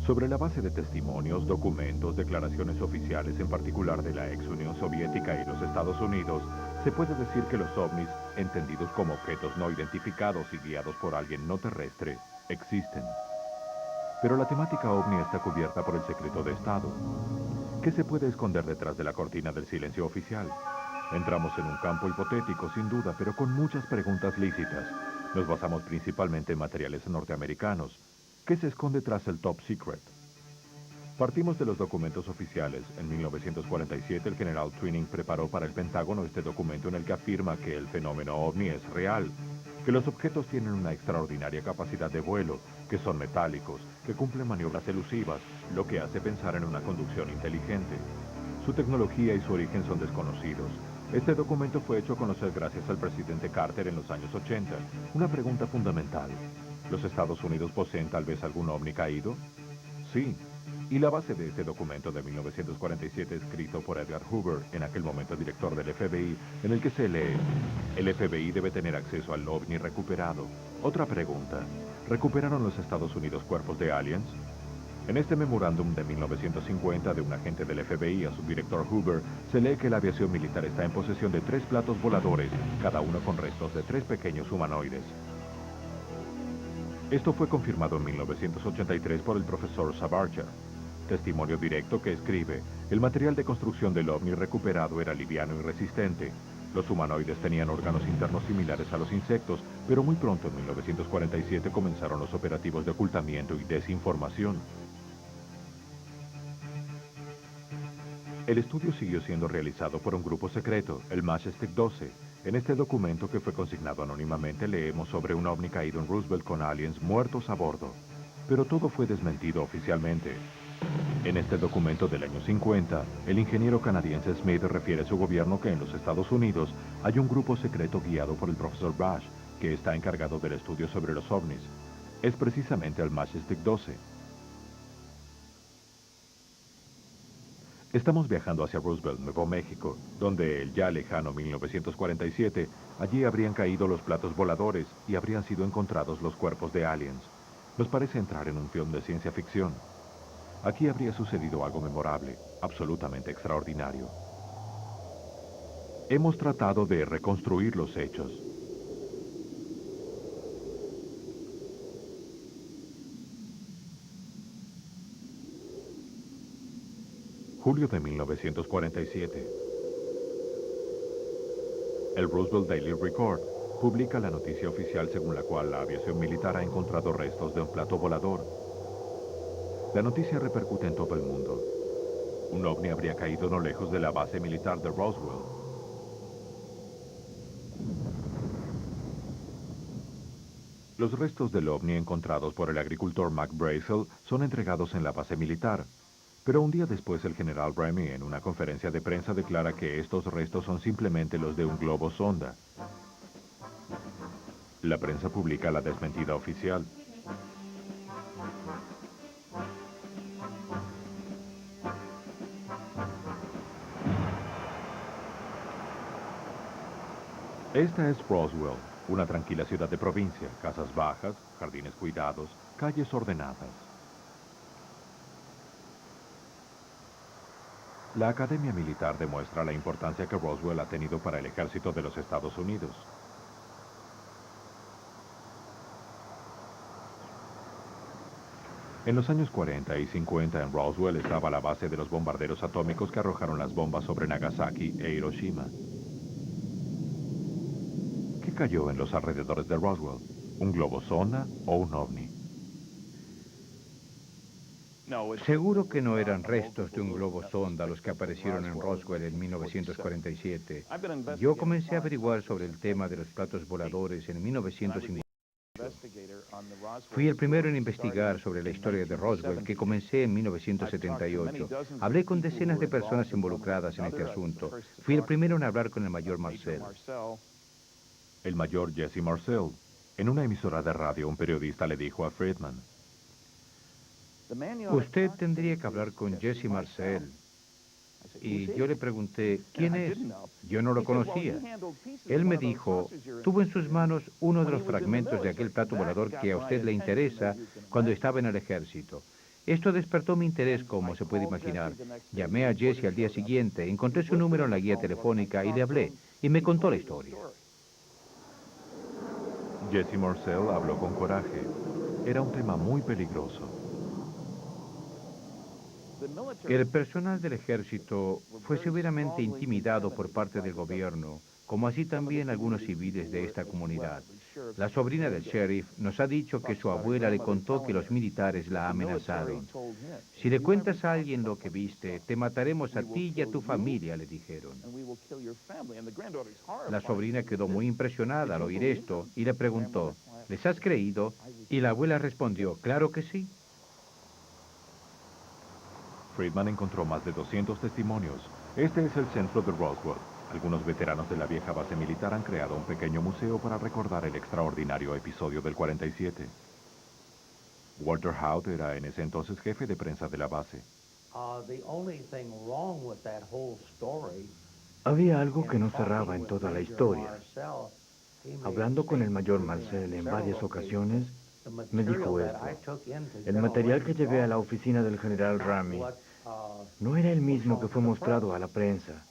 Sobre la base de testimonios, documentos, declaraciones oficiales, en particular de la ex Unión Soviética y los Estados Unidos, se puede decir que los ovnis, entendidos como objetos no identificados y guiados por alguien no terrestre, existen. Pero la temática ovni está cubierta por el secreto de Estado. ¿Qué se puede esconder detrás de la cortina del silencio oficial? Entramos en un campo hipotético, sin duda, pero con muchas preguntas lícitas. Nos basamos principalmente en materiales norteamericanos. ¿Qué se esconde tras el top secret? Partimos de los documentos oficiales. En 1947 el general Twining preparó para el Pentágono este documento en el que afirma que el fenómeno ovni es real, que los objetos tienen una extraordinaria capacidad de vuelo, que son metálicos, que cumplen maniobras elusivas, lo que hace pensar en una conducción inteligente. Su tecnología y su origen son desconocidos. Este documento fue hecho conocer gracias al presidente Carter en los años 80. Una pregunta fundamental. ¿Los Estados Unidos poseen tal vez algún ovni caído? Sí. Y la base de este documento de 1947, escrito por Edgar Hoover, en aquel momento director del FBI, en el que se lee: el FBI debe tener acceso al ovni recuperado. Otra pregunta: ¿recuperaron los Estados Unidos cuerpos de aliens? En este memorándum de 1950 de un agente del FBI a su director Hoover, se lee que la aviación militar está en posesión de 3 platos voladores, cada uno con restos de 3 pequeños humanoides. Esto fue confirmado en 1983 por el profesor Savarcha. Testimonio directo que escribe: el material de construcción del ovni recuperado era liviano y resistente. Los humanoides tenían órganos internos similares a los insectos, pero muy pronto, en 1947, comenzaron los operativos de ocultamiento y desinformación. El estudio siguió siendo realizado por un grupo secreto, el Majestic 12. En este documento, que fue consignado anónimamente, leemos sobre un ovni caído en Roosevelt con aliens muertos a bordo. Pero todo fue desmentido oficialmente. En este documento del año 50, el ingeniero canadiense Smith refiere a su gobierno que en los Estados Unidos hay un grupo secreto guiado por el profesor Bash, que está encargado del estudio sobre los ovnis. Es precisamente el Majestic 12. Estamos viajando hacia Roosevelt, Nuevo México, donde el ya lejano 1947, allí habrían caído los platos voladores y habrían sido encontrados los cuerpos de aliens. Nos parece entrar en un film de ciencia ficción. Aquí habría sucedido algo memorable, absolutamente extraordinario. Hemos tratado de reconstruir los hechos. Julio de 1947. El Roosevelt Daily Record publica la noticia oficial según la cual la aviación militar ha encontrado restos de un plato volador. La noticia repercute en todo el mundo. Un ovni habría caído no lejos de la base militar de Roswell. Los restos del ovni encontrados por el agricultor Mac Brazel son entregados en la base militar. Pero un día después el general Remy en una conferencia de prensa declara que estos restos son simplemente los de un globo sonda. La prensa publica la desmentida oficial. Esta es Roswell, una tranquila ciudad de provincia, casas bajas, jardines cuidados, calles ordenadas. La Academia Militar demuestra la importancia que Roswell ha tenido para el ejército de los Estados Unidos. En los años 40 y 50 en Roswell estaba la base de los bombarderos atómicos que arrojaron las bombas sobre Nagasaki e Hiroshima. ¿Qué cayó en los alrededores de Roswell? ¿Un globo sonda o un ovni? Seguro que no eran restos de un globo sonda los que aparecieron en Roswell en 1947. Yo comencé a averiguar sobre el tema de los platos voladores en 1950. Fui el primero en investigar sobre la historia de Roswell, que comencé en 1978. Hablé con decenas de personas involucradas en este asunto. Fui el primero en hablar con el mayor Marcel. El mayor Jesse Marcel. En una emisora de radio, un periodista le dijo a Friedman: Usted tendría que hablar con Jesse Marcel. Y yo le pregunté, ¿quién es? Yo no lo conocía. Él me dijo, tuvo en sus manos uno de los fragmentos de aquel plato volador que a usted le interesa cuando estaba en el ejército. Esto despertó mi interés, como se puede imaginar. Llamé a Jesse al día siguiente, encontré su número en la guía telefónica y le hablé, y me contó la historia. Jesse Marcel habló con coraje. Era un tema muy peligroso. El personal del ejército fue severamente intimidado por parte del gobierno, como así también algunos civiles de esta comunidad. La sobrina del sheriff nos ha dicho que su abuela le contó que los militares la amenazaron. Si le cuentas a alguien lo que viste, te mataremos a ti y a tu familia, le dijeron. La sobrina quedó muy impresionada al oír esto y le preguntó, ¿les has creído? Y la abuela respondió, claro que sí. Friedman encontró más de 200 testimonios. Este es el centro de Roswell. Algunos veteranos de la vieja base militar han creado un pequeño museo para recordar el extraordinario episodio del 47. Walter Haut era en ese entonces jefe de prensa de la base. Había algo que no cerraba en toda la historia. Hablando con el mayor Marcel en varias ocasiones, me dijo esto. El material que llevé a la oficina del general Ramey no era el mismo que fue mostrado a la prensa,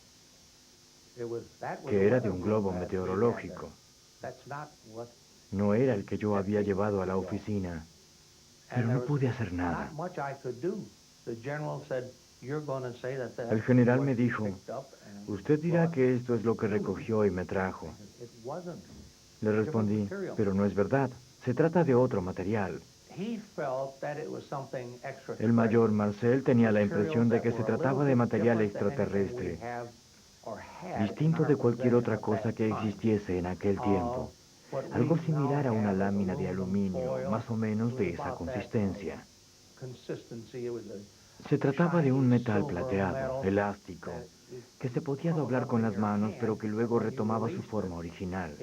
que era de un globo meteorológico. No era el que yo había llevado a la oficina, pero no pude hacer nada. El general me dijo, usted dirá que esto es lo que recogió y me trajo. Le respondí, pero no es verdad, se trata de otro material. El mayor Marcel tenía la impresión de que se trataba de material extraterrestre, distinto de cualquier otra cosa que existiese en aquel tiempo. Algo similar a una lámina de aluminio, más o menos de esa consistencia. Se trataba de un metal plateado, elástico, que se podía doblar con las manos, pero que luego retomaba su forma original.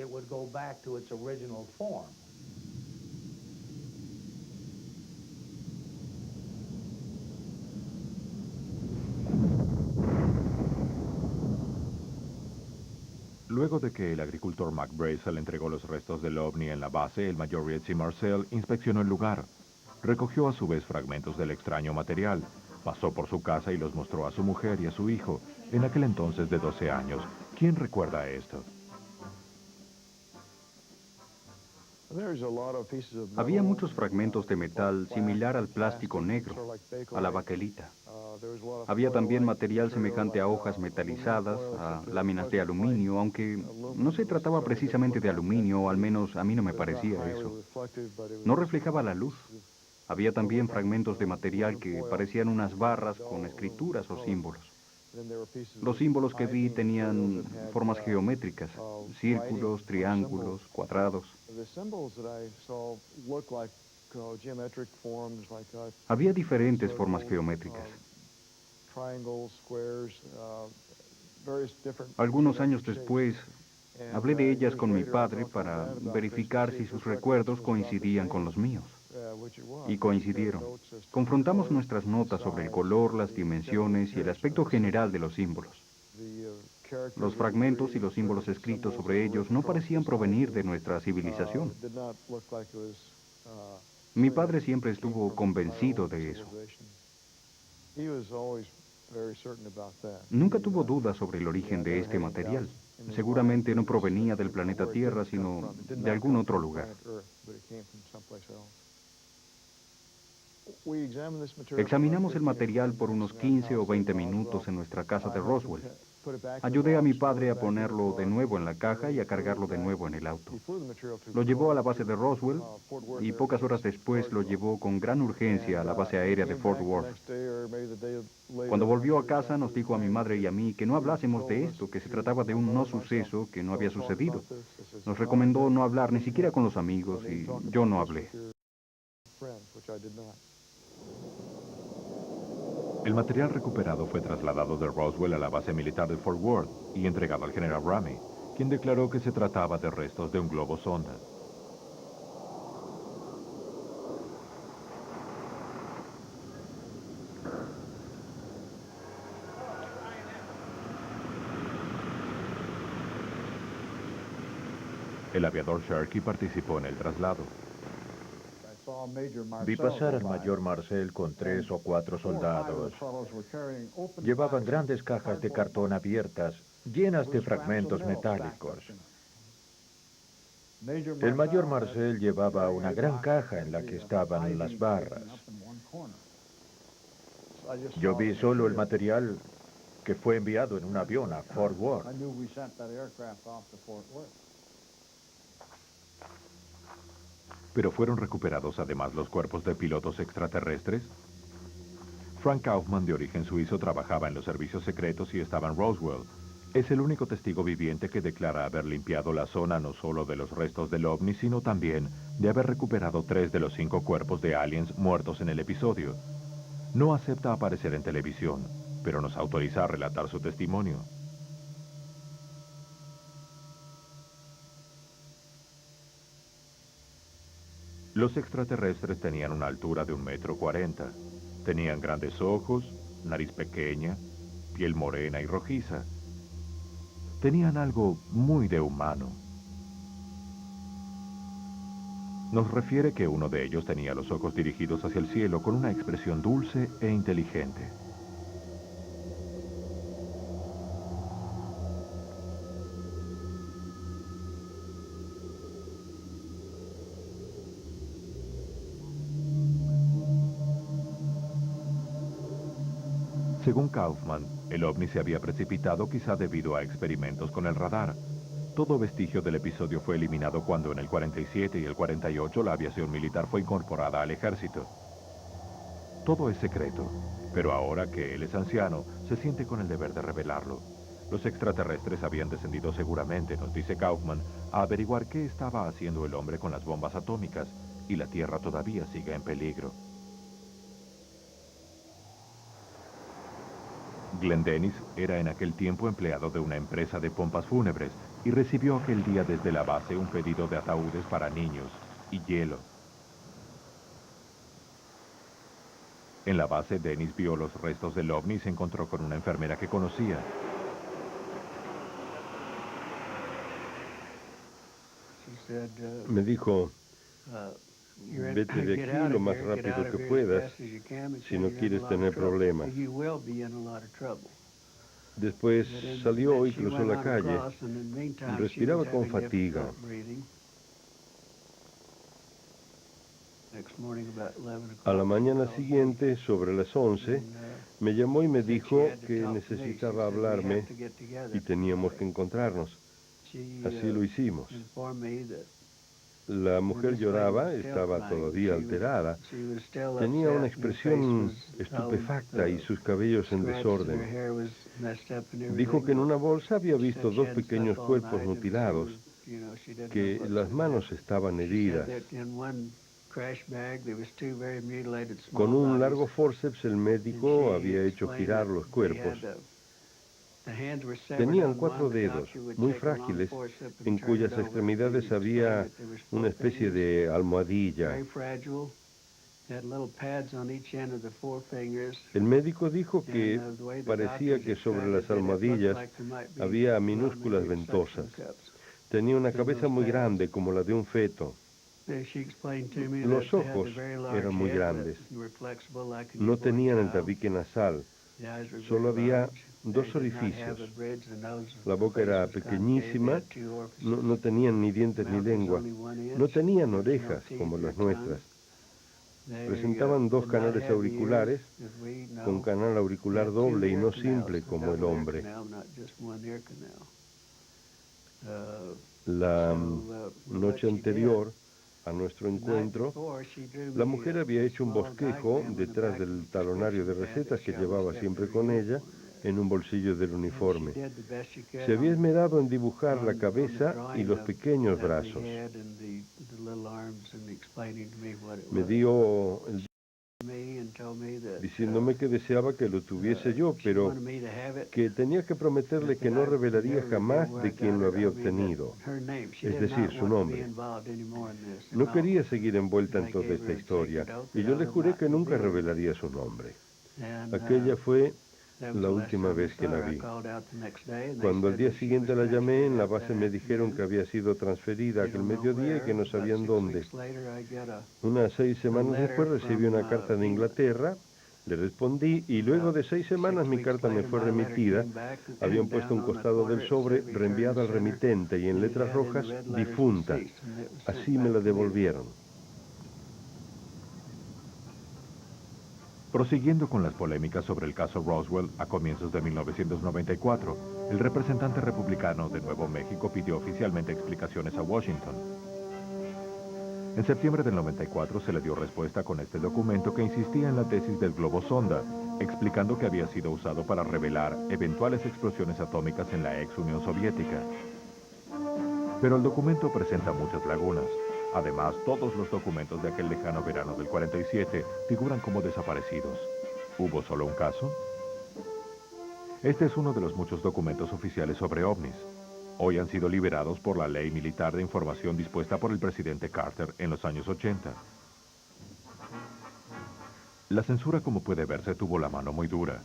Luego de que el agricultor Mac Brazel entregó los restos del ovni en la base, el mayor Jesse Marcel inspeccionó el lugar. Recogió a su vez fragmentos del extraño material. Pasó por su casa y los mostró a su mujer y a su hijo, en aquel entonces de 12 años. ¿Quién recuerda esto? Había muchos fragmentos de metal similar al plástico negro, a la baquelita. Había también material semejante a hojas metalizadas, a láminas de aluminio, aunque no se trataba precisamente de aluminio, o al menos a mí no me parecía eso. No reflejaba la luz. Había también fragmentos de material que parecían unas barras con escrituras o símbolos. Los símbolos que vi tenían formas geométricas, círculos, triángulos, cuadrados. Había diferentes formas geométricas. Algunos años después, hablé de ellas con mi padre para verificar si sus recuerdos coincidían con los míos. Y coincidieron. Confrontamos nuestras notas sobre el color, las dimensiones y el aspecto general de los símbolos. Los fragmentos y los símbolos escritos sobre ellos no parecían provenir de nuestra civilización. Mi padre siempre estuvo convencido de eso. Nunca tuvo dudas sobre el origen de este material. Seguramente no provenía del planeta Tierra, sino de algún otro lugar. Examinamos el material por unos 15 o 20 minutos en nuestra casa de Roswell. Ayudé a mi padre a ponerlo de nuevo en la caja y a cargarlo de nuevo en el auto. Lo llevó a la base de Roswell y pocas horas después lo llevó con gran urgencia a la base aérea de Fort Worth. Cuando volvió a casa nos dijo a mi madre y a mí que no hablásemos de esto, que se trataba de un no suceso que no había sucedido. Nos recomendó no hablar ni siquiera con los amigos y yo no hablé. El material recuperado fue trasladado de Roswell a la base militar de Fort Worth y entregado al general Ramey, quien declaró que se trataba de restos de un globo sonda. El aviador Sharkey participó en el traslado. Vi pasar al mayor Marcel con 3 o 4 soldados. Llevaban grandes cajas de cartón abiertas, llenas de fragmentos metálicos. El mayor Marcel llevaba una gran caja en la que estaban las barras. Yo vi solo el material que fue enviado en un avión a Fort Worth. ¿Pero fueron recuperados además los cuerpos de pilotos extraterrestres? Frank Kaufman, de origen suizo, trabajaba en los servicios secretos y estaba en Roswell. Es el único testigo viviente que declara haber limpiado la zona no solo de los restos del ovni, sino también de haber recuperado 3 de los 5 cuerpos de aliens muertos en el episodio. No acepta aparecer en televisión, pero nos autoriza a relatar su testimonio. Los extraterrestres tenían una altura de 1,40 m. Tenían grandes ojos, nariz pequeña, piel morena y rojiza. Tenían algo muy de humano. Nos refiere que uno de ellos tenía los ojos dirigidos hacia el cielo con una expresión dulce e inteligente. Según Kaufman, el ovni se había precipitado quizá debido a experimentos con el radar. Todo vestigio del episodio fue eliminado cuando en el 47 y el 48 la aviación militar fue incorporada al ejército. Todo es secreto, pero ahora que él es anciano, se siente con el deber de revelarlo. Los extraterrestres habían descendido seguramente, nos dice Kaufman, a averiguar qué estaba haciendo el hombre con las bombas atómicas, y la Tierra todavía sigue en peligro. Glenn Dennis era en aquel tiempo empleado de una empresa de pompas fúnebres y recibió aquel día desde la base un pedido de ataúdes para niños y hielo. En la base, Dennis vio los restos del ovni y se encontró con una enfermera que conocía. Me dijo, vete de aquí lo más rápido que puedas si no quieres tener problemas. Después salió y cruzó la calle. Respiraba con fatiga. A la mañana siguiente, sobre las 11, me llamó y me dijo que necesitaba hablarme y teníamos que encontrarnos. Así lo hicimos. La mujer lloraba, estaba todavía alterada. Tenía una expresión estupefacta y sus cabellos en desorden. Dijo que en una bolsa había visto 2 pequeños cuerpos mutilados, que las manos estaban heridas. Con un largo forceps el médico había hecho girar los cuerpos. Tenían 4 dedos, muy frágiles, en cuyas extremidades había una especie de almohadilla. El médico dijo que parecía que sobre las almohadillas había minúsculas ventosas. Tenía una cabeza muy grande, como la de un feto. Los ojos eran muy grandes. No tenían el tabique nasal. Solo había 2 orificios. La boca era pequeñísima, no tenían ni dientes ni lengua. No tenían orejas como las nuestras. Presentaban 2 canales auriculares, con canal auricular doble y no simple como el hombre. La noche anterior a nuestro encuentro, la mujer había hecho un bosquejo detrás del talonario de recetas que llevaba siempre con ella, en un bolsillo del uniforme. Se había esmerado en dibujar la cabeza y los pequeños brazos. Me dio el diciéndome que deseaba que lo tuviese yo, pero que tenía que prometerle que no revelaría jamás de quién lo había obtenido, es decir, su nombre. No quería seguir envuelta en toda esta historia, y yo le juré que nunca revelaría su nombre. Aquella fue la última vez que la vi. Cuando al día siguiente la llamé, en la base me dijeron que había sido transferida aquel mediodía y que no sabían dónde. Unas 6 semanas después recibí una carta de Inglaterra, le respondí y luego de 6 semanas mi carta me fue remitida. Habían puesto un costado del sobre reenviado al remitente y en letras rojas, difunta. Así me la devolvieron. Prosiguiendo con las polémicas sobre el caso Roswell, a comienzos de 1994, el representante republicano de Nuevo México pidió oficialmente explicaciones a Washington. En septiembre del 94 se le dio respuesta con este documento que insistía en la tesis del globo sonda, explicando que había sido usado para revelar eventuales explosiones atómicas en la ex Unión Soviética. Pero el documento presenta muchas lagunas. Además, todos los documentos de aquel lejano verano del 47 figuran como desaparecidos. ¿Hubo solo un caso? Este es uno de los muchos documentos oficiales sobre ovnis. Hoy han sido liberados por la ley militar de información dispuesta por el presidente Carter en los años 80. La censura, como puede verse, tuvo la mano muy dura.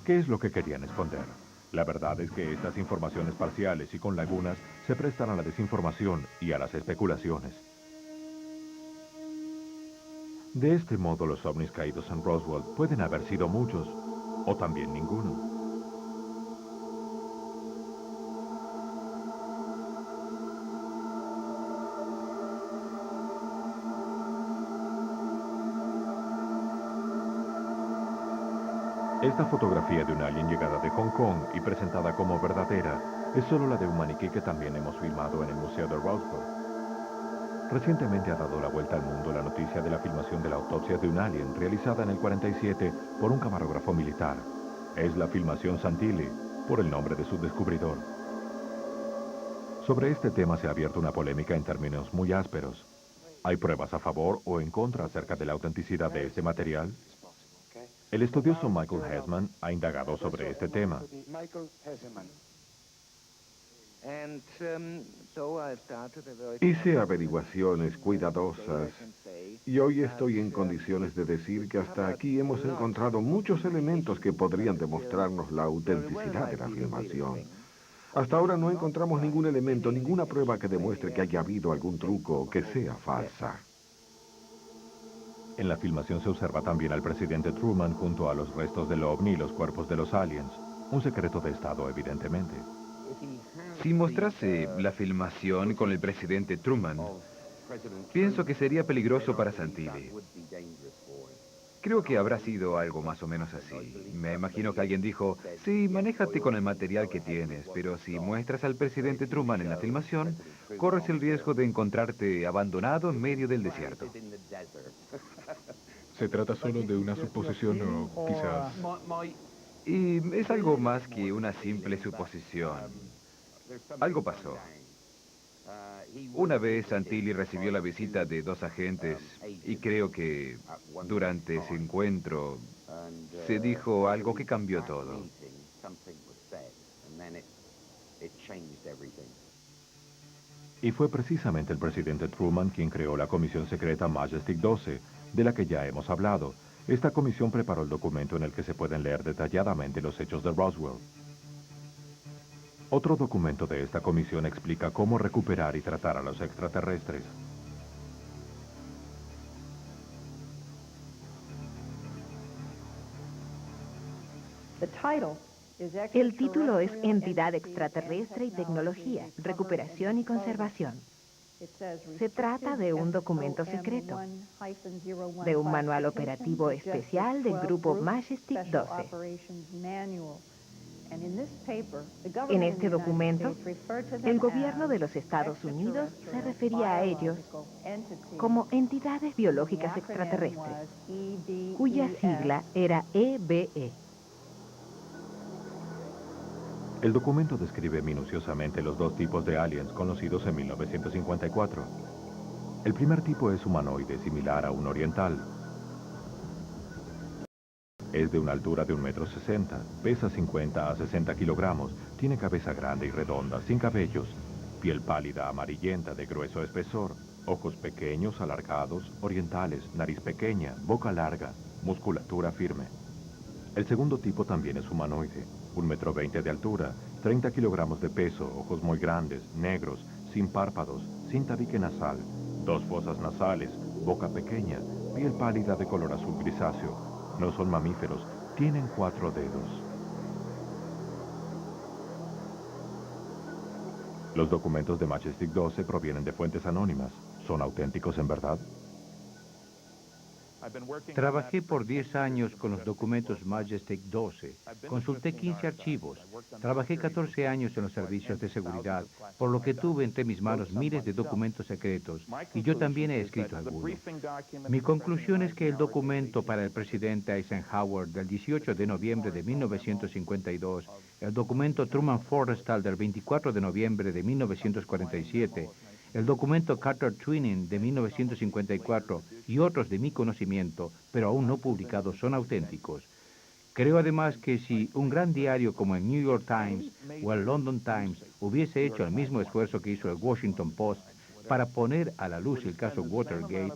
¿Qué es lo que querían esconder? La verdad es que estas informaciones parciales y con lagunas se prestan a la desinformación y a las especulaciones. De este modo, los ovnis caídos en Roswell pueden haber sido muchos, o también ninguno. Esta fotografía de un alien llegada de Hong Kong y presentada como verdadera es solo la de un maniquí que también hemos filmado en el Museo de Roswell. Recientemente ha dado la vuelta al mundo la noticia de la filmación de la autopsia de un alien realizada en el 47 por un camarógrafo militar. Es la filmación Santilli, por el nombre de su descubridor. Sobre este tema se ha abierto una polémica en términos muy ásperos. ¿Hay pruebas a favor o en contra acerca de la autenticidad de este material? El estudioso Michael Hesman ha indagado sobre este tema. Hice averiguaciones cuidadosas y hoy estoy en condiciones de decir que hasta aquí hemos encontrado muchos elementos que podrían demostrarnos la autenticidad de la filmación. Hasta ahora no encontramos ningún elemento, ninguna prueba que demuestre que haya habido algún truco o que sea falsa. En la filmación se observa también al presidente Truman junto a los restos del ovni y los cuerpos de los aliens. Un secreto de Estado, evidentemente. Si mostrase la filmación con el presidente Truman, pienso que sería peligroso para Santilli. Creo que habrá sido algo más o menos así. Me imagino que alguien dijo, sí, manéjate con el material que tienes, pero si muestras al presidente Truman en la filmación, corres el riesgo de encontrarte abandonado en medio del desierto. ¿Se trata solo de una suposición o quizás...? Y es algo más que una simple suposición. Algo pasó. Una vez Santilli recibió la visita de 2 agentes y creo que durante ese encuentro se dijo algo que cambió todo. Y fue precisamente el presidente Truman quien creó la comisión secreta Majestic 12, de la que ya hemos hablado. Esta comisión preparó el documento en el que se pueden leer detalladamente los hechos de Roswell. Otro documento de esta comisión explica cómo recuperar y tratar a los extraterrestres. El título es Entidad Extraterrestre y Tecnología, Recuperación y Conservación. Se trata de un documento secreto, de un manual operativo especial del grupo Majestic 12. En este documento, el gobierno de los Estados Unidos se refería a ellos como entidades biológicas extraterrestres, cuya sigla era EBE. El documento describe minuciosamente los 2 tipos de aliens conocidos en 1954. El primer tipo es humanoide, similar a un oriental. Es de una altura de 1,60 m, pesa 50 a 60 kilogramos, tiene cabeza grande y redonda, sin cabellos, piel pálida amarillenta de grueso espesor, ojos pequeños, alargados, orientales, nariz pequeña, boca larga, musculatura firme. El segundo tipo también es humanoide, 1,20 m de altura, 30 kilogramos de peso, ojos muy grandes, negros, sin párpados, sin tabique nasal, 2 fosas nasales, boca pequeña, piel pálida de color azul grisáceo. No son mamíferos, tienen 4 dedos. Los documentos de Majestic 12 provienen de fuentes anónimas. ¿Son auténticos en verdad? Trabajé por 10 años con los documentos Majestic 12. Consulté 15 archivos. Trabajé 14 años en los servicios de seguridad, por lo que tuve entre mis manos miles de documentos secretos, y yo también he escrito algunos. Mi conclusión es que el documento para el presidente Eisenhower del 18 de noviembre de 1952, el documento Truman-Forrestal del 24 de noviembre de 1947, el documento Carter-Twinning de 1954 y otros de mi conocimiento, pero aún no publicados, son auténticos. Creo además que si un gran diario como el New York Times o el London Times hubiese hecho el mismo esfuerzo que hizo el Washington Post para poner a la luz el caso Watergate,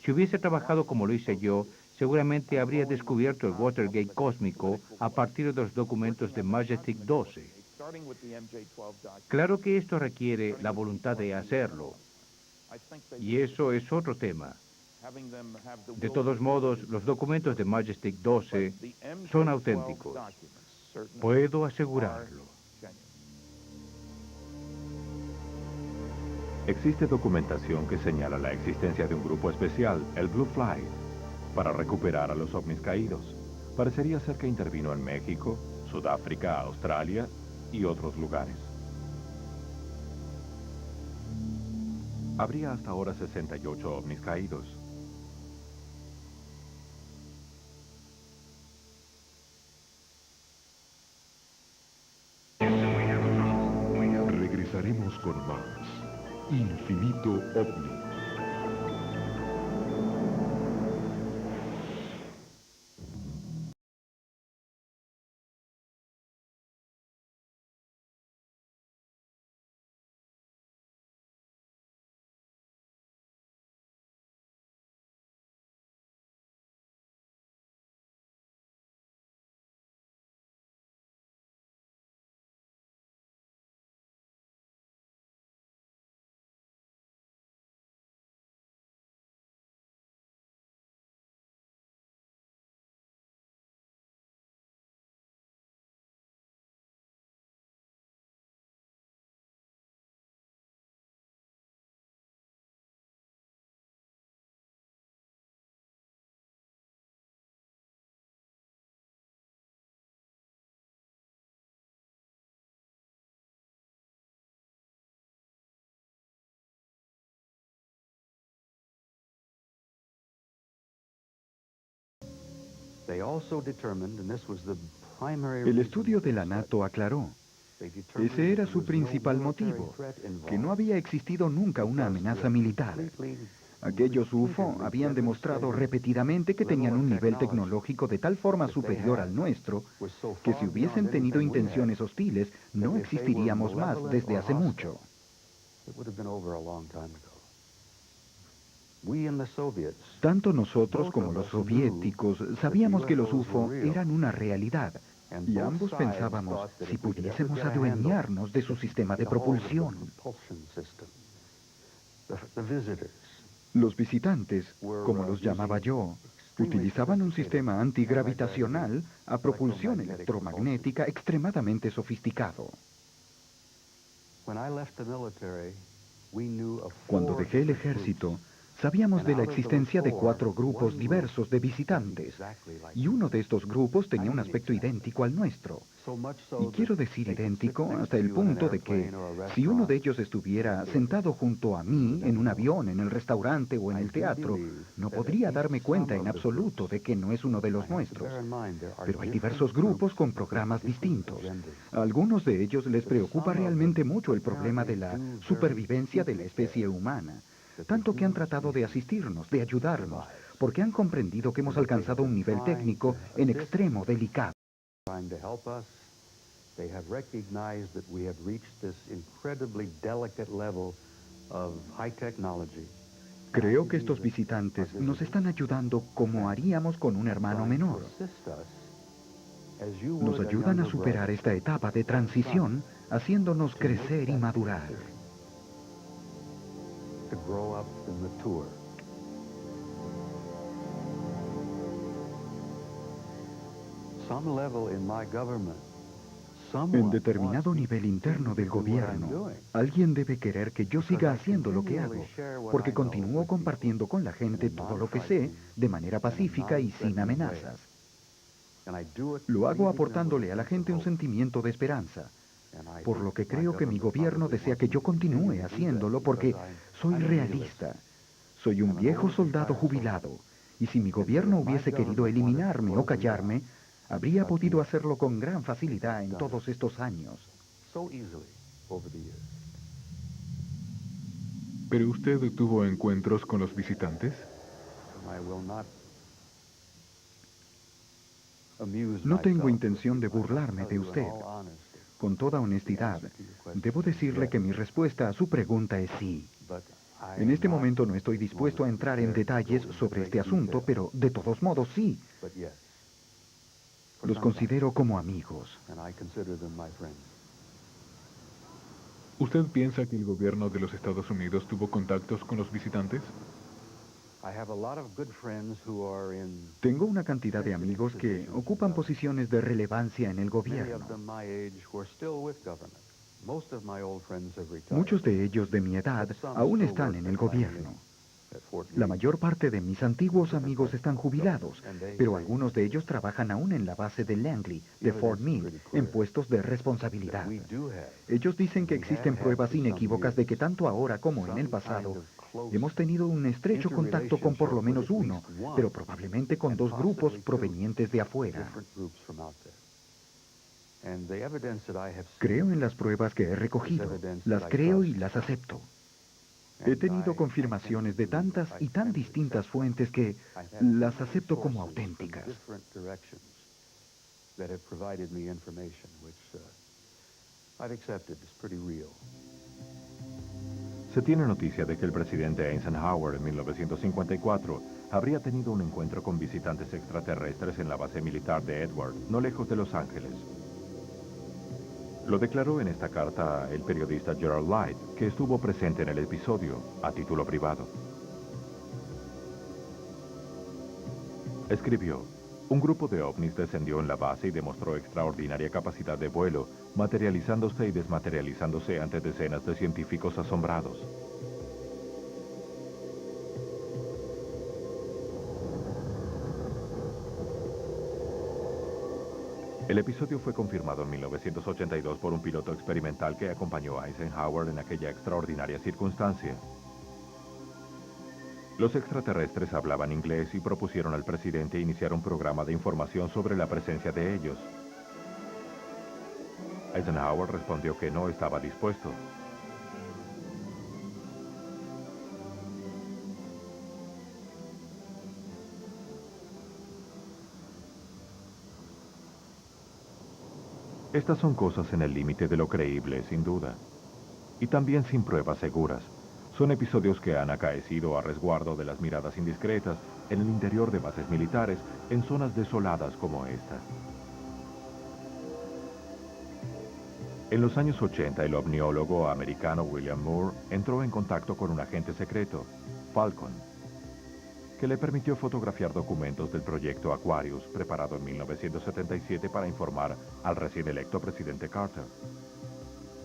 si hubiese trabajado como lo hice yo, seguramente habría descubierto el Watergate cósmico a partir de los documentos de Majestic 12. Claro que esto requiere la voluntad de hacerlo, y eso es otro tema. De todos modos, los documentos de Majestic 12 son auténticos. Puedo asegurarlo. Existe documentación que señala la existencia de un grupo especial, el Blue Fly, para recuperar a los ovnis caídos. Parecería ser que intervino en México, Sudáfrica, Australia y otros lugares. Habría hasta ahora 68 ovnis caídos. Regresaremos con más Infinito OVNI. El estudio de la NATO aclaró, ese era su principal motivo, que no había existido nunca una amenaza militar. Aquellos UFO habían demostrado repetidamente que tenían un nivel tecnológico de tal forma superior al nuestro, que si hubiesen tenido intenciones hostiles, no existiríamos más desde hace mucho. Tanto nosotros como los soviéticos sabíamos que los UFO eran una realidad, y ambos pensábamos si pudiésemos adueñarnos de su sistema de propulsión. Los visitantes, como los llamaba yo, utilizaban un sistema antigravitacional a propulsión electromagnética extremadamente sofisticado. Cuando dejé el ejército, sabíamos de la existencia de 4 grupos diversos de visitantes, y uno de estos grupos tenía un aspecto idéntico al nuestro. Y quiero decir idéntico hasta el punto de que, si uno de ellos estuviera sentado junto a mí en un avión, en el restaurante o en el teatro, no podría darme cuenta en absoluto de que no es uno de los nuestros. Pero hay diversos grupos con programas distintos. A algunos de ellos les preocupa realmente mucho el problema de la supervivencia de la especie humana. Tanto que han tratado de asistirnos, de ayudarnos, porque han comprendido que hemos alcanzado un nivel técnico en extremo delicado. Creo que estos visitantes nos están ayudando como haríamos con un hermano menor. nos ayudan a superar esta etapa de transición, haciéndonos crecer y madurar. En determinado nivel interno del gobierno, alguien debe querer que yo siga haciendo lo que hago, porque continúo compartiendo con la gente todo lo que sé de manera pacífica y sin amenazas. Lo hago aportándole a la gente un sentimiento de esperanza, por lo que creo que mi gobierno desea que yo continúe haciéndolo porque soy realista. Soy un viejo soldado jubilado, y si mi gobierno hubiese querido eliminarme o callarme, habría podido hacerlo con gran facilidad en todos estos años. ¿Pero usted tuvo encuentros con los visitantes? No tengo intención de burlarme de usted. Con toda honestidad, debo decirle que mi respuesta a su pregunta es sí. En este momento no estoy dispuesto a entrar en detalles sobre este asunto, pero de todos modos sí. Los considero como amigos. ¿Usted piensa que el gobierno de los Estados Unidos tuvo contactos con los visitantes? Tengo una cantidad de amigos que ocupan posiciones de relevancia en el gobierno. Muchos de ellos de mi edad aún están en el gobierno. La mayor parte de mis antiguos amigos están jubilados, pero algunos de ellos trabajan aún en la base de Langley, de Fort Meade, en puestos de responsabilidad. Ellos dicen que existen pruebas inequívocas de que tanto ahora como en el pasado hemos tenido un estrecho contacto con por lo menos uno, pero probablemente con dos grupos provenientes de afuera. Creo en las pruebas que he recogido, las creo y las acepto. He tenido confirmaciones de tantas y tan distintas fuentes que las acepto como auténticas. Se tiene noticia de que el presidente Eisenhower en 1954 habría tenido un encuentro con visitantes extraterrestres en la base militar de Edward, no lejos de Los Ángeles. Lo declaró en esta carta el periodista Gerald Light, que estuvo presente en el episodio, a título privado. Escribió: un grupo de ovnis descendió en la base y demostró extraordinaria capacidad de vuelo, materializándose y desmaterializándose ante decenas de científicos asombrados. El episodio fue confirmado en 1982 por un piloto experimental que acompañó a Eisenhower en aquella extraordinaria circunstancia. Los extraterrestres hablaban inglés y propusieron al presidente iniciar un programa de información sobre la presencia de ellos. Eisenhower respondió que no estaba dispuesto. Estas son cosas en el límite de lo creíble, sin duda. Y también sin pruebas seguras. Son episodios que han acaecido a resguardo de las miradas indiscretas en el interior de bases militares, en zonas desoladas como esta. En los años 80, el ovniólogo americano William Moore entró en contacto con un agente secreto, Falcon, que le permitió fotografiar documentos del proyecto Aquarius, preparado en 1977 para informar al recién electo presidente Carter.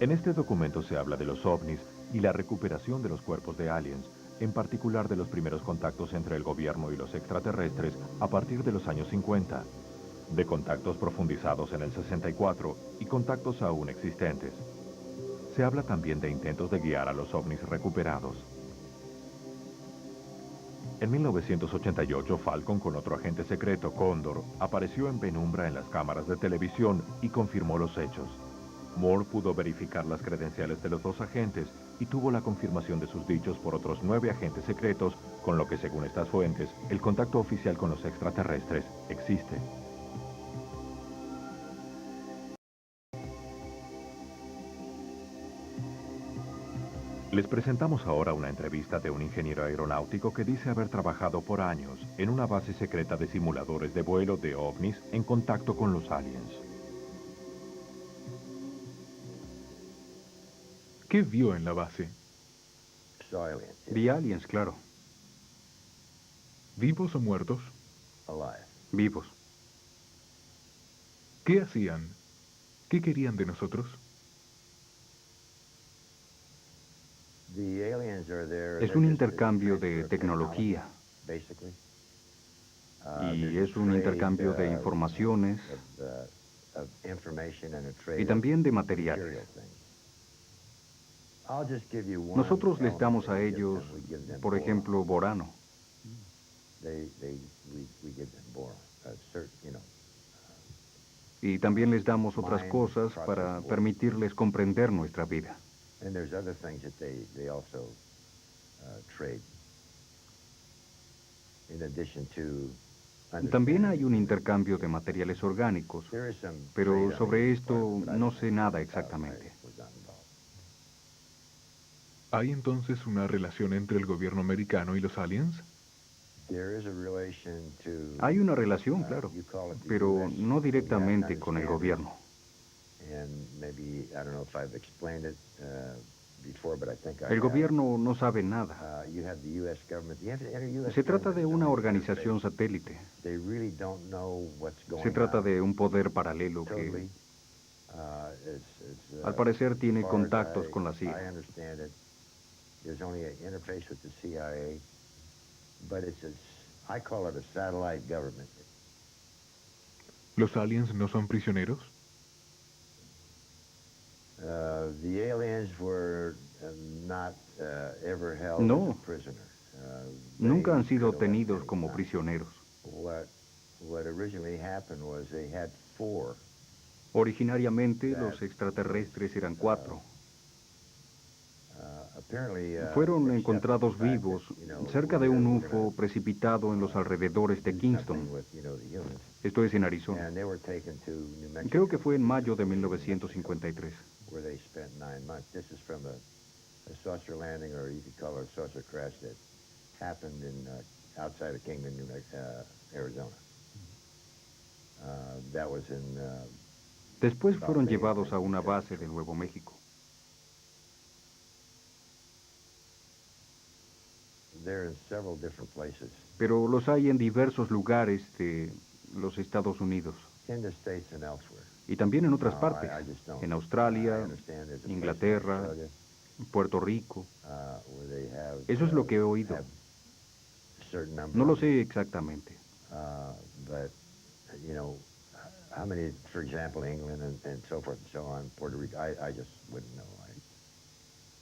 En este documento se habla de los ovnis y la recuperación de los cuerpos de aliens, en particular de los primeros contactos entre el gobierno y los extraterrestres a partir de los años 50, de contactos profundizados en el 64 y contactos aún existentes. Se habla también de intentos de guiar a los ovnis recuperados. En 1988, Falcon, con otro agente secreto, Cóndor, apareció en penumbra en las cámaras de televisión y confirmó los hechos. Moore pudo verificar las credenciales de los dos agentes y tuvo la confirmación de sus dichos por otros 9 agentes secretos, con lo que, según estas fuentes, el contacto oficial con los extraterrestres existe. Les presentamos ahora una entrevista de un ingeniero aeronáutico que dice haber trabajado por años en una base secreta de simuladores de vuelo de ovnis en contacto con los aliens. ¿Qué vio en la base? Vi aliens, claro. ¿Vivos o muertos? Vivos. ¿Qué hacían? ¿Qué querían de nosotros? Es un intercambio de tecnología. Y es un intercambio de informaciones y también de materiales. Nosotros les damos a ellos, por ejemplo, borano. Y también les damos otras cosas para permitirles comprender nuestra vida. También hay un intercambio de materiales orgánicos, pero sobre esto no sé nada exactamente. ¿Hay entonces una relación entre el gobierno americano y los aliens? Hay una relación, claro, pero no directamente con el gobierno. El gobierno no sabe nada. Se trata de una organización satélite. Se trata de un poder paralelo que, al parecer, tiene contactos con la CIA. ¿Los aliens no son prisioneros? No, nunca han sido tenidos como prisioneros. Originariamente los extraterrestres eran 4. Fueron encontrados vivos cerca de un UFO precipitado en los alrededores de Kingston. Esto es en Arizona. Creo que fue en mayo de 1953. Después fueron llevados a una base de Nuevo México. Pero los hay en diversos lugares de los Estados Unidos. Y también en otras partes, en Australia, Inglaterra, Puerto Rico. Eso es lo que he oído. No lo sé exactamente.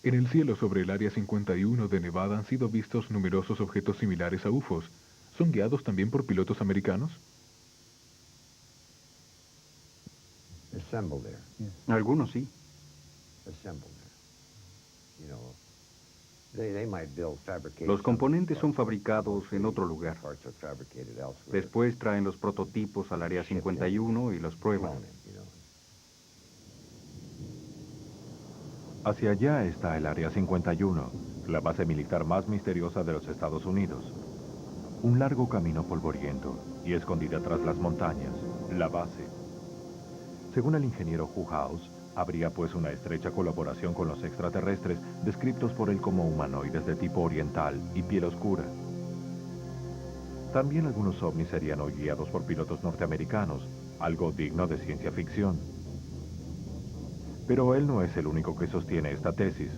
En el cielo sobre el Área 51 de Nevada han sido vistos numerosos objetos similares a UFOs. ¿Son guiados también por pilotos americanos? Algunos sí. Los componentes son fabricados en otro lugar. Después traen los prototipos al Área 51 y los prueban. Hacia allá está el Área 51, la base militar más misteriosa de los Estados Unidos. Un largo camino polvoriento y escondida tras las montañas, la base. Según el ingeniero House, habría pues una estrecha colaboración con los extraterrestres, descritos por él como humanoides de tipo oriental y piel oscura. También algunos ovnis serían hoy guiados por pilotos norteamericanos, algo digno de ciencia ficción. Pero él no es el único que sostiene esta tesis.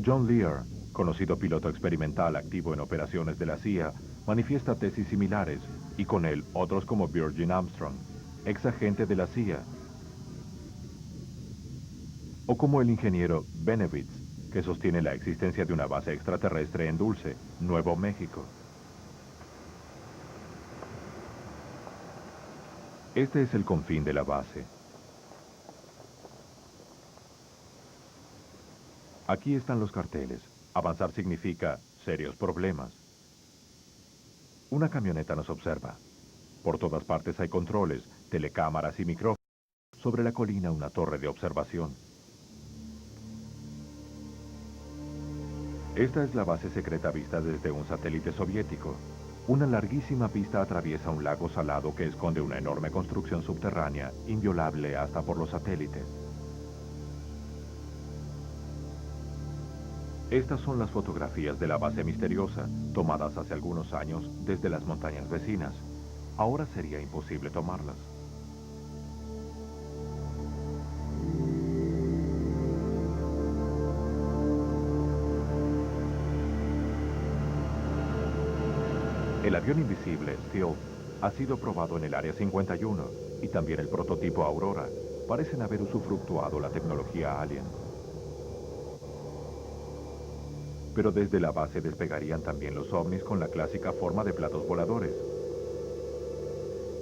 John Lear, conocido piloto experimental activo en operaciones de la CIA, manifiesta tesis similares, y con él otros como Virgin Armstrong, ex agente de la CIA, o como el ingeniero Benevitz, que sostiene la existencia de una base extraterrestre en Dulce, Nuevo México. Este es el confín de la base. Aquí están los carteles. Avanzar significa serios problemas. Una camioneta nos observa. Por todas partes hay controles, telecámaras y micrófonos. Sobre la colina una torre de observación. Esta es la base secreta vista desde un satélite soviético. Una larguísima pista atraviesa un lago salado que esconde una enorme construcción subterránea, inviolable hasta por los satélites. Estas son las fotografías de la base misteriosa, tomadas hace algunos años desde las montañas vecinas. Ahora sería imposible tomarlas. El avión invisible, Stealth, ha sido probado en el Área 51 y también el prototipo Aurora. Parecen haber usufructuado la tecnología Alien. Pero desde la base despegarían también los ovnis con la clásica forma de platos voladores.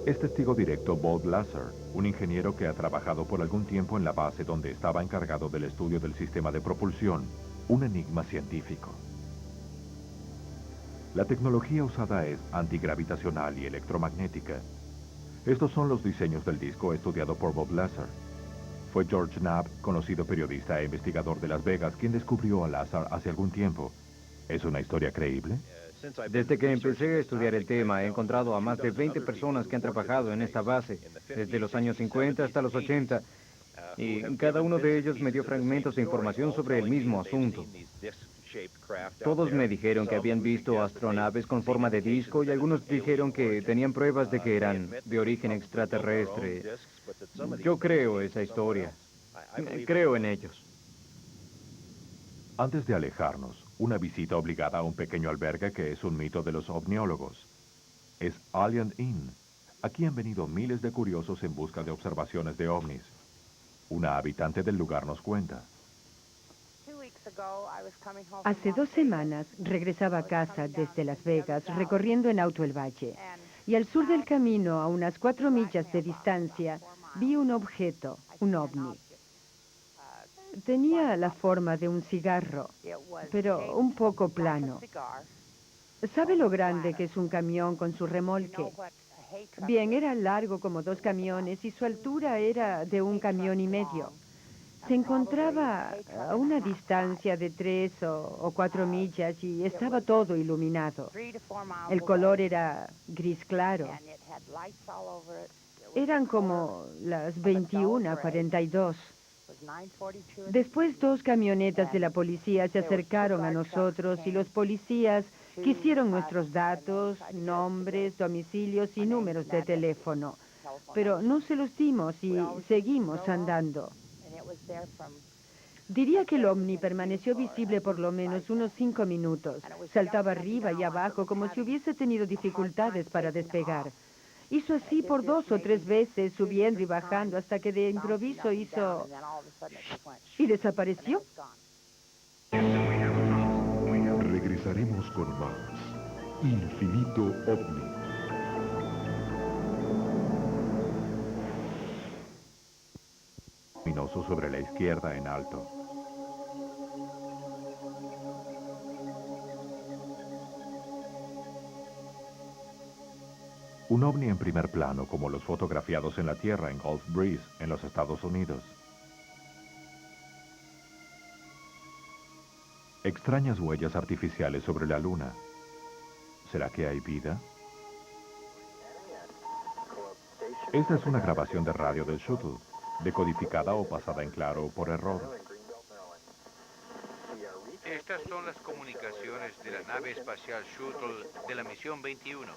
Es testigo directo Bob Lazar, un ingeniero que ha trabajado por algún tiempo en la base donde estaba encargado del estudio del sistema de propulsión, un enigma científico. La tecnología usada es antigravitacional y electromagnética. Estos son los diseños del disco estudiado por Bob Lazar. Fue George Knapp, conocido periodista e investigador de Las Vegas, quien descubrió a Lazar hace algún tiempo. ¿Es una historia creíble? Desde que empecé a estudiar el tema, he encontrado a más de 20 personas que han trabajado en esta base, desde los años 50 hasta los 80, y cada uno de ellos me dio fragmentos de información sobre el mismo asunto. Todos me dijeron que habían visto astronaves con forma de disco y algunos dijeron que tenían pruebas de que eran de origen extraterrestre. Yo creo esa historia. Creo en ellos. Antes de alejarnos, una visita obligada a un pequeño albergue que es un mito de los ovniólogos. Es Alien Inn. Aquí han venido miles de curiosos en busca de observaciones de ovnis. Una habitante del lugar nos cuenta. Hace 2 semanas regresaba a casa desde Las Vegas recorriendo en auto el valle. Y al sur del camino, a unas 4 millas de distancia, vi un objeto, un ovni. Tenía la forma de un cigarro, pero un poco plano. ¿Sabe lo grande que es un camión con su remolque? Bien, era largo como 2 camiones y su altura era de 1,5 camiones. Se encontraba a una distancia de 3 o 4 millas y estaba todo iluminado. El color era gris claro. Eran como las 21:42. Después 2 camionetas de la policía se acercaron a nosotros y los policías quisieron nuestros datos, nombres, domicilios y números de teléfono. Pero no se los dimos y seguimos andando. Diría que el ovni permaneció visible por lo menos unos 5 minutos. Saltaba arriba y abajo como si hubiese tenido dificultades para despegar. Hizo así por 2 o 3 veces, subiendo y bajando, hasta que de improviso hizo... y desapareció. Regresaremos con más Infinito OVNI. Luminoso sobre la izquierda en alto. Un ovni en primer plano, como los fotografiados en la Tierra en Gulf Breeze, en los Estados Unidos. Extrañas huellas artificiales sobre la Luna. ¿Será que hay vida? Esta es una grabación de radio del Shuttle, decodificada o pasada en claro por error. Estas son las comunicaciones de la nave espacial Shuttle de la misión 21.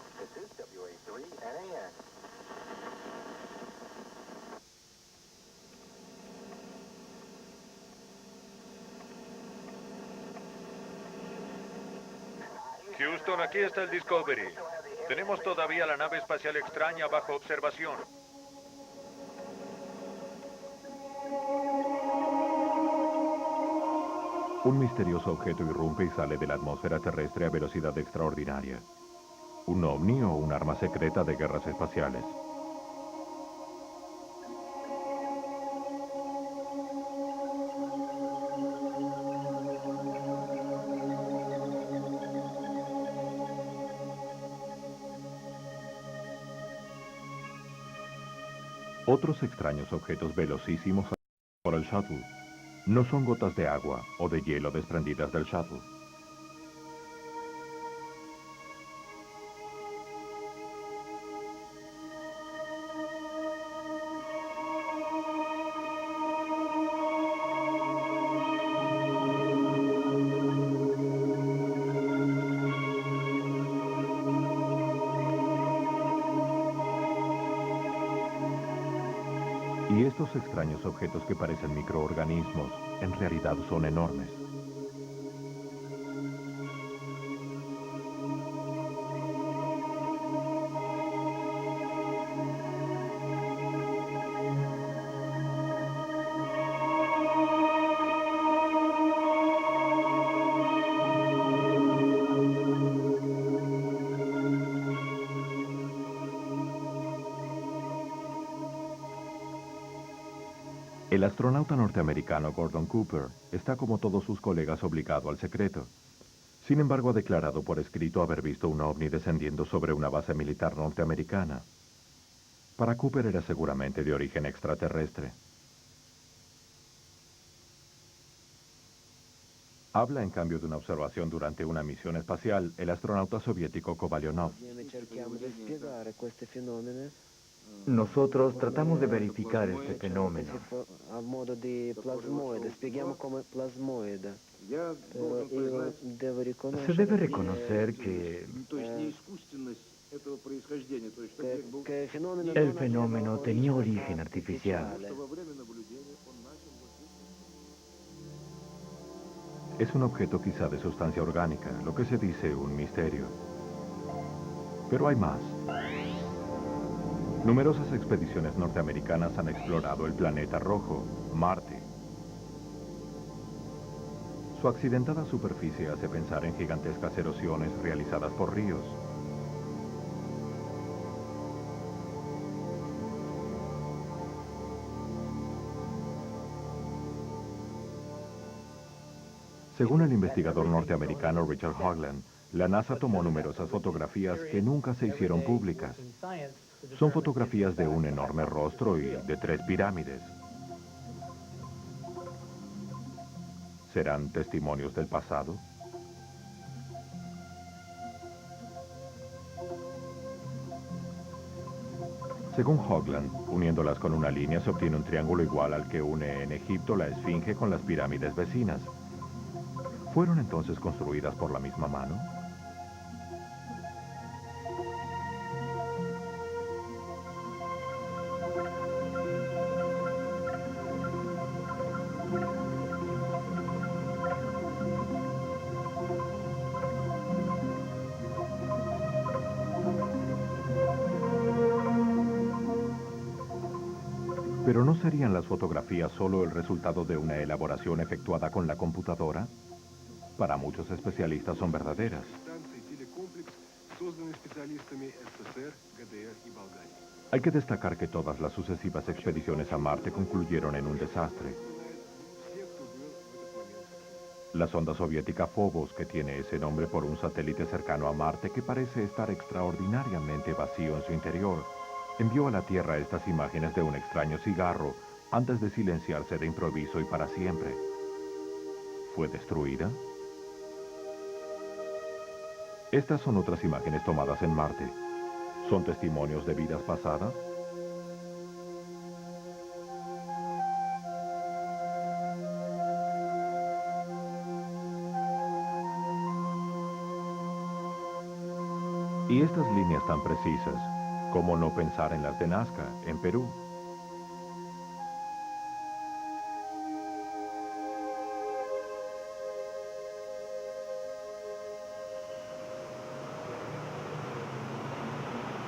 Houston, aquí está el Discovery. Tenemos todavía la nave espacial extraña bajo observación. Un misterioso objeto irrumpe y sale de la atmósfera terrestre a velocidad extraordinaria. ¿Un ovni o un arma secreta de guerras espaciales? Otros extraños objetos velocísimos por el Shuttle. No son gotas de agua o de hielo desprendidas del Shuttle. Y estos extraños objetos que parecen microorganismos, en realidad son enormes. El astronauta norteamericano Gordon Cooper está como todos sus colegas obligado al secreto. Sin embargo, ha declarado por escrito haber visto un ovni descendiendo sobre una base militar norteamericana. Para Cooper era seguramente de origen extraterrestre. Habla en cambio de una observación durante una misión espacial el astronauta soviético Kovalyonov. Nosotros tratamos de verificar este fenómeno. Se debe reconocer que el fenómeno tenía origen artificial. Es un objeto quizá de sustancia orgánica, lo que se dice un misterio. Pero hay más. Numerosas expediciones norteamericanas han explorado el planeta rojo, Marte. Su accidentada superficie hace pensar en gigantescas erosiones realizadas por ríos. Según el investigador norteamericano Richard Hoagland, la NASA tomó numerosas fotografías que nunca se hicieron públicas. Son fotografías de un enorme rostro y de 3 pirámides. ¿Serán testimonios del pasado? Según Hoagland, uniéndolas con una línea se obtiene un triángulo igual al que une en Egipto la Esfinge con las pirámides vecinas. ¿Fueron entonces construidas por la misma mano? ¿Pero no serían las fotografías solo el resultado de una elaboración efectuada con la computadora? Para muchos especialistas son verdaderas. Hay que destacar que todas las sucesivas expediciones a Marte concluyeron en un desastre. La sonda soviética Phobos, que tiene ese nombre por un satélite cercano a Marte que parece estar extraordinariamente vacío en su interior, envió a la Tierra estas imágenes de un extraño cigarro antes de silenciarse de improviso y para siempre. ¿Fue destruida? Estas son otras imágenes tomadas en Marte. ¿Son testimonios de vidas pasadas? Y estas líneas tan precisas, ¿cómo no pensar en las de Nazca, en Perú?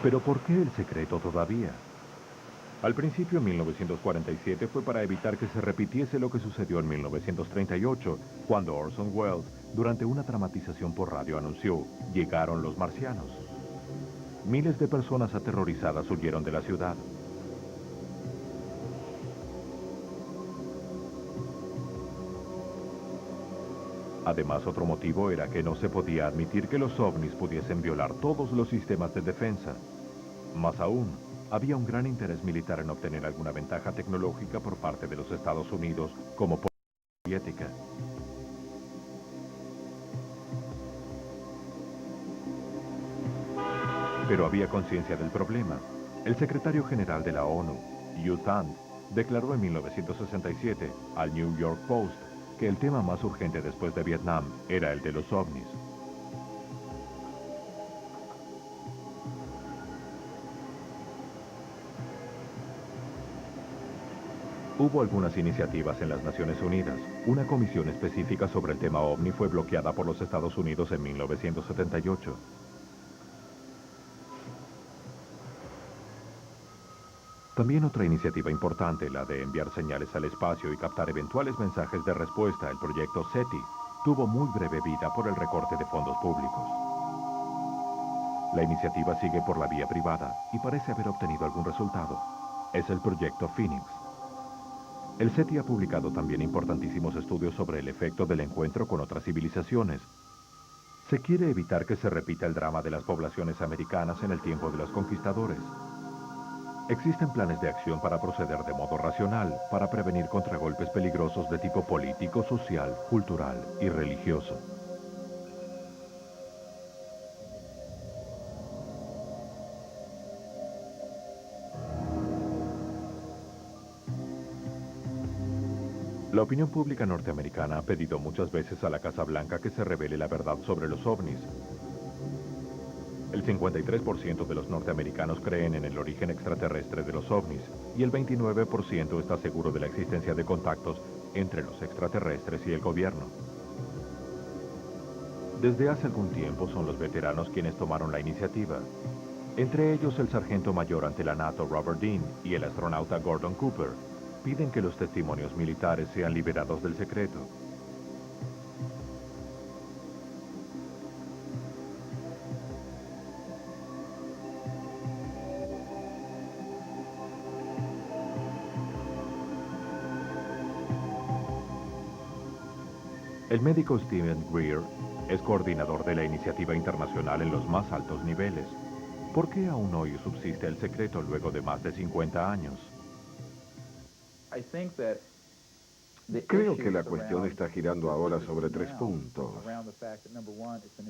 ¿Pero por qué el secreto todavía? Al principio, en 1947, fue para evitar que se repitiese lo que sucedió en 1938, cuando Orson Welles, durante una dramatización por radio, anunció: «Llegaron los marcianos». Miles de personas aterrorizadas huyeron de la ciudad. Además, otro motivo era que no se podía admitir que los ovnis pudiesen violar todos los sistemas de defensa. Más aún, había un gran interés militar en obtener alguna ventaja tecnológica por parte de los Estados Unidos como por la Unión Soviética. Pero había conciencia del problema. El secretario general de la ONU, U Thant, declaró en 1967 al New York Post que el tema más urgente después de Vietnam era el de los ovnis. Hubo algunas iniciativas en las Naciones Unidas. Una comisión específica sobre el tema OVNI fue bloqueada por los Estados Unidos en 1978. También otra iniciativa importante, la de enviar señales al espacio y captar eventuales mensajes de respuesta, el proyecto SETI, tuvo muy breve vida por el recorte de fondos públicos. La iniciativa sigue por la vía privada y parece haber obtenido algún resultado. Es el proyecto Phoenix. El SETI ha publicado también importantísimos estudios sobre el efecto del encuentro con otras civilizaciones. Se quiere evitar que se repita el drama de las poblaciones americanas en el tiempo de los conquistadores. Existen planes de acción para proceder de modo racional, para prevenir contragolpes peligrosos de tipo político, social, cultural y religioso. La opinión pública norteamericana ha pedido muchas veces a la Casa Blanca que se revele la verdad sobre los ovnis. El 53% de los norteamericanos creen en el origen extraterrestre de los ovnis y el 29% está seguro de la existencia de contactos entre los extraterrestres y el gobierno. Desde hace algún tiempo son los veteranos quienes tomaron la iniciativa. Entre ellos el sargento mayor ante la NATO Robert Dean y el astronauta Gordon Cooper piden que los testimonios militares sean liberados del secreto. El médico Stephen Greer es coordinador de la iniciativa internacional en los más altos niveles. ¿Por qué aún hoy subsiste el secreto luego de más de 50 años? Creo que la cuestión está girando ahora sobre 3 puntos.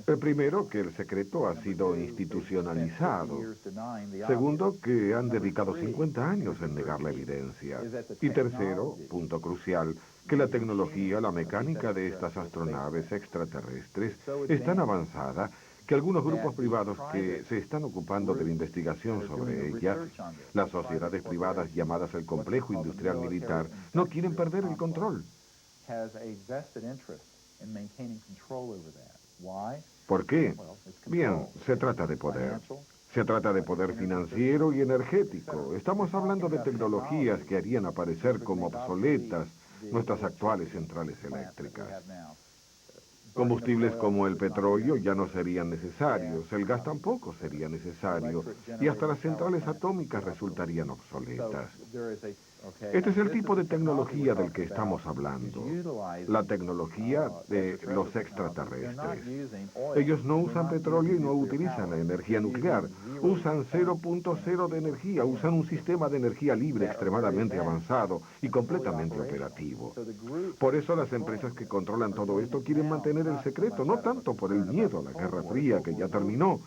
El primero, que el secreto ha sido institucionalizado. Segundo, que han dedicado 50 años en negar la evidencia. Y tercero, punto crucial, que la tecnología, la mecánica de estas astronaves extraterrestres es tan avanzada que algunos grupos privados que se están ocupando de la investigación sobre ella, las sociedades privadas llamadas el complejo industrial militar, no quieren perder el control. ¿Por qué? Bien, se trata de poder. Se trata de poder financiero y energético. Estamos hablando de tecnologías que harían aparecer como obsoletas nuestras actuales centrales eléctricas. Combustibles como el petróleo ya no serían necesarios, el gas tampoco sería necesario, y hasta las centrales atómicas resultarían obsoletas. Este es el tipo de tecnología del que estamos hablando, la tecnología de los extraterrestres. Ellos no usan petróleo y no utilizan la energía nuclear, usan 0.0 de energía, usan un sistema de energía libre extremadamente avanzado y completamente operativo. Por eso las empresas que controlan todo esto quieren mantener el secreto, no tanto por el miedo a la Guerra Fría que ya terminó,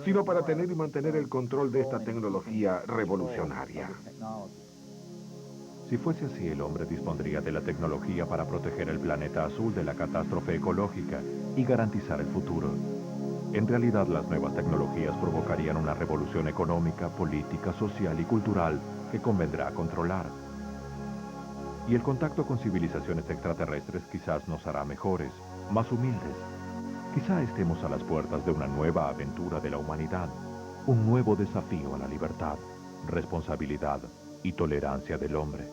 sino para tener y mantener el control de esta tecnología revolucionaria. Si fuese así, el hombre dispondría de la tecnología para proteger el planeta azul de la catástrofe ecológica y garantizar el futuro. En realidad, las nuevas tecnologías provocarían una revolución económica, política, social y cultural que convendrá controlar. Y el contacto con civilizaciones extraterrestres quizás nos hará mejores, más humildes. Quizá estemos a las puertas de una nueva aventura de la humanidad, un nuevo desafío a la libertad, responsabilidad y tolerancia del hombre.